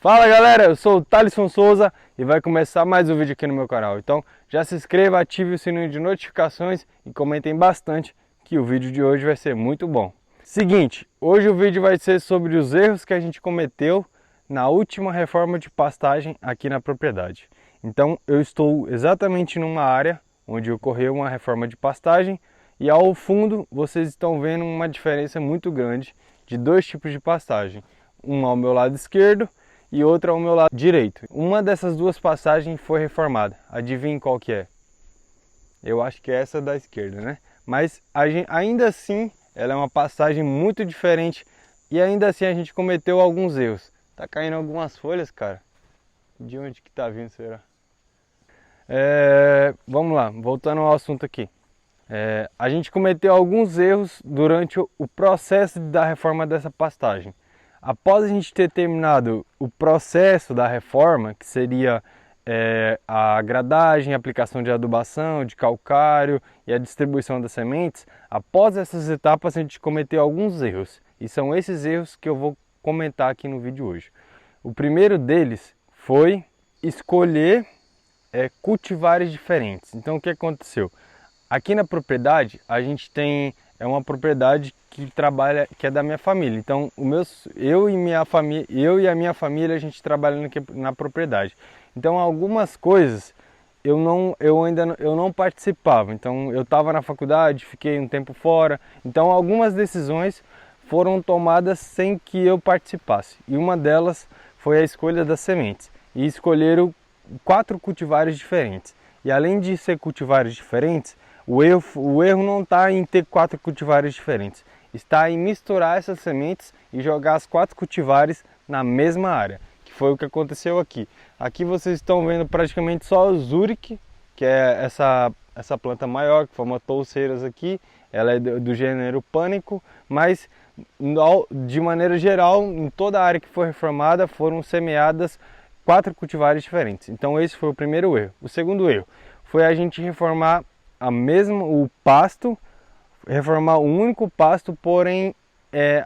Fala galera, eu sou o Thalisson Souza e vai começar mais um vídeo aqui no meu canal. Então já se inscreva, ative o sininho de notificações e comentem bastante que o vídeo de hoje vai ser muito bom. Seguinte, hoje o vídeo vai ser sobre os erros que a gente cometeu na última reforma de pastagem aqui na propriedade. Então eu estou exatamente numa área onde ocorreu uma reforma de pastagem e ao fundo vocês estão vendo uma diferença muito grande de dois tipos de pastagem. Um ao meu lado esquerdo e outra ao meu lado direito. Uma dessas duas passagens foi reformada. Adivinhe qual que é? Eu acho que é essa da esquerda, né? Mas ainda assim, ela é uma passagem muito diferente e ainda assim a gente cometeu alguns erros. Tá caindo algumas folhas, cara. De onde que tá vindo, será? Vamos lá, voltando ao assunto aqui. A gente cometeu alguns erros durante o processo da reforma dessa pastagem. Após a gente ter terminado o processo da reforma, que seria a gradagem, a aplicação de adubação, de calcário e a distribuição das sementes, após essas etapas a gente cometeu alguns erros. E são esses erros que eu vou comentar aqui no vídeo hoje. O primeiro deles foi escolher cultivares diferentes. Então o que aconteceu? Aqui na propriedade a gente tem uma propriedade que é da minha família. Então eu e a minha família a gente trabalha aqui na propriedade. Então algumas coisas eu não participava. Então eu estava na faculdade, fiquei um tempo fora. Então algumas decisões foram tomadas sem que eu participasse. E uma delas foi a escolha das sementes. E escolheram 4 cultivares diferentes. E além de ser cultivares diferentes, o erro não está em ter 4 cultivares diferentes, está em misturar essas sementes e jogar as 4 cultivares na mesma área, que foi o que aconteceu aqui. Aqui vocês estão vendo praticamente só o Zurich, que é essa planta maior, que forma touceiras aqui, ela é do gênero Pânico, mas de maneira geral, em toda a área que foi reformada, foram semeadas 4 cultivares diferentes. Então esse foi o primeiro erro. O segundo erro foi a gente reformar o pasto, reformar um único pasto, porém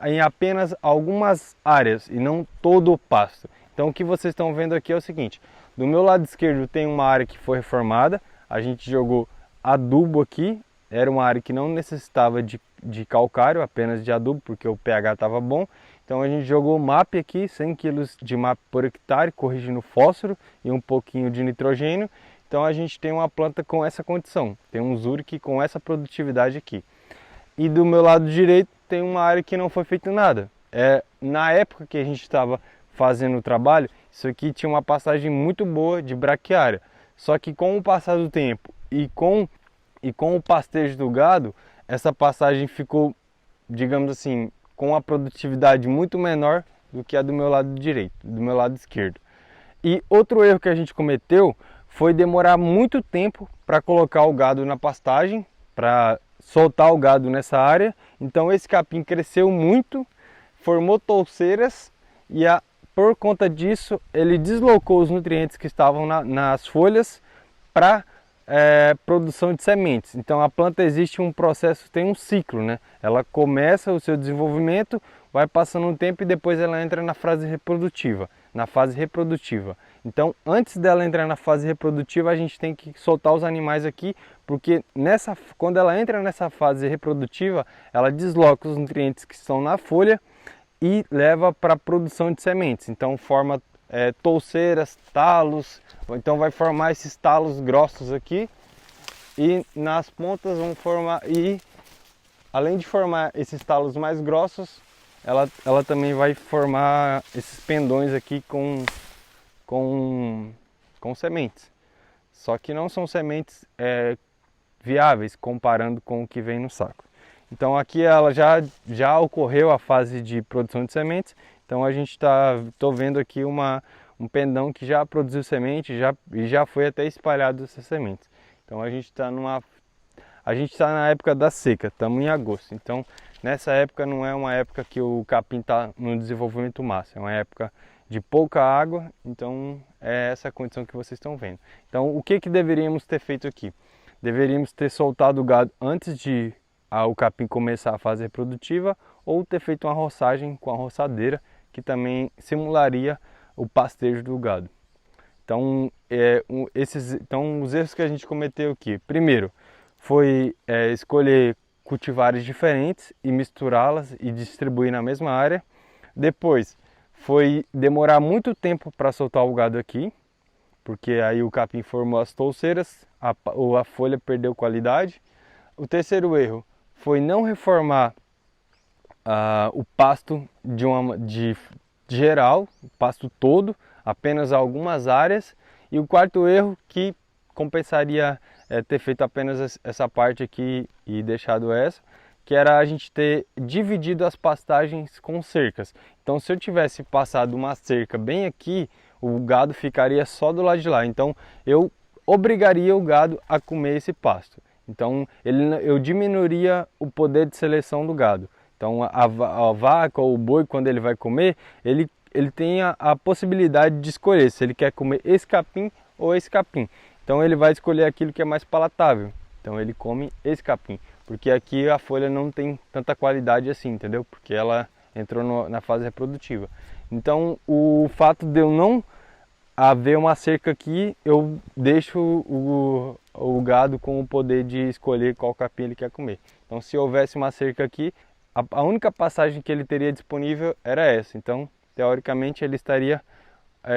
em apenas algumas áreas e não todo o pasto. Então o que vocês estão vendo aqui é o seguinte: do meu lado esquerdo tem uma área que foi reformada, a gente jogou adubo aqui, era uma área que não necessitava de calcário, apenas de adubo, porque o pH estava bom. Então a gente jogou MAP aqui, 100 kg de MAP por hectare, corrigindo fósforo e um pouquinho de nitrogênio. Então a gente tem uma planta com essa condição, tem um Zurich com essa produtividade aqui. E do meu lado direito tem uma área que não foi feito nada. Na época que a gente estava fazendo o trabalho, isso aqui tinha uma passagem muito boa de braquiária. Só que com o passar do tempo e com o pastejo do gado, essa passagem ficou, digamos assim, com uma produtividade muito menor do que a do meu lado direito, do meu lado esquerdo. E outro erro que a gente cometeu foi demorar muito tempo para colocar o gado na pastagem, para soltar o gado nessa área. Então esse capim cresceu muito, formou touceiras e por conta disso ele deslocou os nutrientes que estavam nas folhas para produção de sementes. Então a planta existe um processo, tem um ciclo, né? Ela começa o seu desenvolvimento, vai passando um tempo e depois ela entra na fase reprodutiva. Então, antes dela entrar na fase reprodutiva, a gente tem que soltar os animais aqui, porque quando ela entra nessa fase reprodutiva, ela desloca os nutrientes que estão na folha e leva para a produção de sementes. Então forma touceiras, talos, então vai formar esses talos grossos aqui e nas pontas vão formar, e além de formar esses talos mais grossos, ela também vai formar esses pendões aqui com sementes. Só que não são sementes viáveis comparando com o que vem no saco. Então aqui ela já ocorreu a fase de produção de sementes. Então a gente tô vendo aqui um pendão que já produziu semente e já foi até espalhado essas sementes. Então a gente está na época da seca, estamos em agosto. Então nessa época não é uma época que o capim está no desenvolvimento máximo, é uma época de pouca água, então é essa a condição que vocês estão vendo. Então o que deveríamos ter feito aqui? Deveríamos ter soltado o gado antes de o capim começar a fase reprodutiva, ou ter feito uma roçagem com a roçadeira, que também simularia o pastejo do gado. Então, os erros que a gente cometeu aqui, primeiro, foi escolher cultivares diferentes e misturá-las e distribuir na mesma área. Depois, foi demorar muito tempo para soltar o gado aqui, porque aí o capim formou as touceiras, a folha perdeu qualidade. O terceiro erro foi não reformar o pasto de geral, o pasto todo, apenas algumas áreas. E o quarto erro, que compensaria ter feito apenas essa parte aqui e deixado essa, que era a gente ter dividido as pastagens com cercas. Então, se eu tivesse passado uma cerca bem aqui, o gado ficaria só do lado de lá. Então, eu obrigaria o gado a comer esse pasto. Então, eu diminuiria o poder de seleção do gado. Então, a vaca ou o boi, quando ele vai comer, ele tem a possibilidade de escolher se ele quer comer esse capim ou esse capim. Então, ele vai escolher aquilo que é mais palatável. Então, ele come esse capim. Porque aqui a folha não tem tanta qualidade assim, entendeu? Porque ela entrou na fase reprodutiva. Então, o fato de eu não haver uma cerca aqui, eu deixo o gado com o poder de escolher qual capim ele quer comer. Então, se houvesse uma cerca aqui, a única passagem que ele teria disponível era essa. Então, teoricamente, ele estaria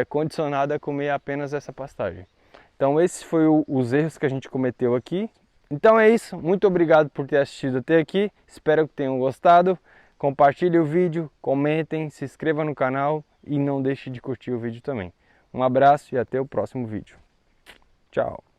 condicionado a comer apenas essa pastagem. Então, esses foram os erros que a gente cometeu aqui. Então é isso, muito obrigado por ter assistido até aqui, espero que tenham gostado. Compartilhe o vídeo, comentem, se inscreva no canal e não deixe de curtir o vídeo também. Um abraço e até o próximo vídeo. Tchau!